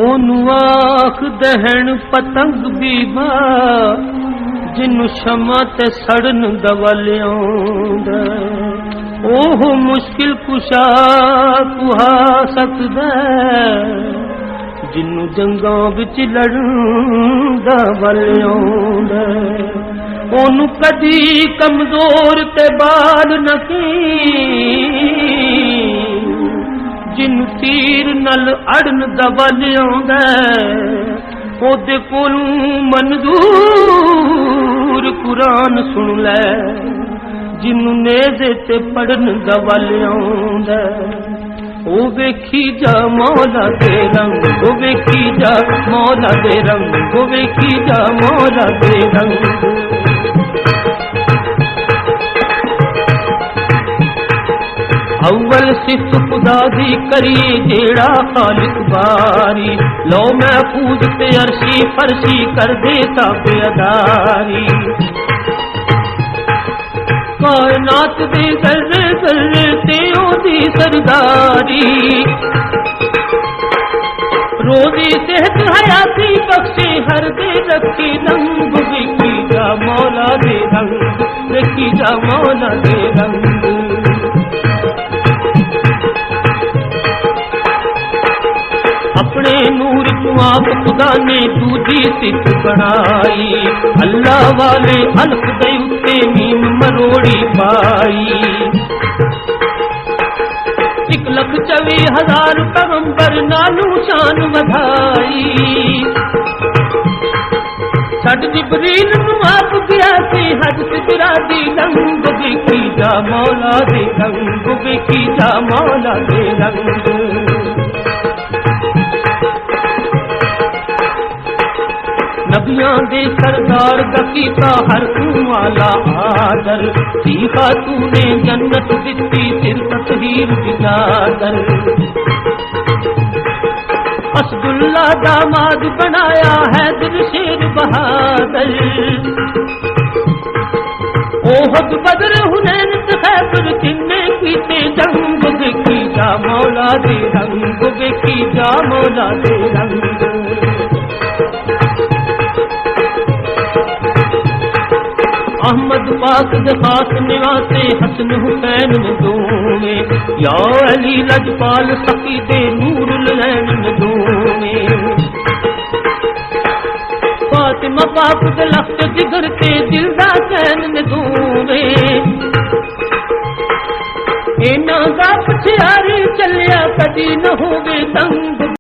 ओनू आख दहन पतंग बीबा जिन्नू शमा ते सड़न दवा लियाउंदा ओह मुश्किल कुशा कुहा सकदा जिन्नू जंगां विच लड़न दवा लियाउंदा ओनू कदी कमजोर ते बाल न जिन्नू तीर नल अड़न दवा लियाउंदा ओदे कोलों मंजूर कुरान सुन लै जिन्नू नेज़े ते पढ़न दवा लियाउंदा ओ वेखी जा मौला दे रंग ओ वेखी जा मौला दे रंग ओ वेखी जा मौला दे रंग अव्वल सिफ्त खुदा दी करिए जेड़ा खालिक बारी लो महफूज ते अर्शी फरशी कर देता बेअदारी कायनात दे जर्रे जर्रे ते ओदी सरदारी रोजी सेहत हयाती बख्शे हर दे रखी रंग देखी जा मौला दे रंग देखी जा मौला दे रंग अपने नूर को आप खुदा ने दूजी सिद्ध बनाई अल्लाह वाले अलफ दे उत्ते मीम मरोड़ी पाई 1,24,000 पैगंबर नालू शान वधाई छड़ जिबरील नू आप गया सी हज सिदरा दी लंग देखी जा मौला दे रंग देखी जा मौला दे रंग नबियां दे सरदार दा कीता हर वाला आदर सीखा तूने जन्नत दिती सिर तस्वीर बिगादर असदुल्ला दामाद बनाया है दिल शेर बहादुर ओहद बदर हुनैन ते खैबर किन्ने कीते जंग देखी जा मौला दे रंग देखी जा मौला दे रंग अहमद पाक दे खास निवासे हसन हुसैन ने दोवे या अली लजपाल सकी दे नूरुल ऐन ने दोवे फातिमा पाक दे लफ्ज जिगर ते दिल दा चैन ने दोवे इन्हां दा पछयारी चलिया कदी न होवे तंग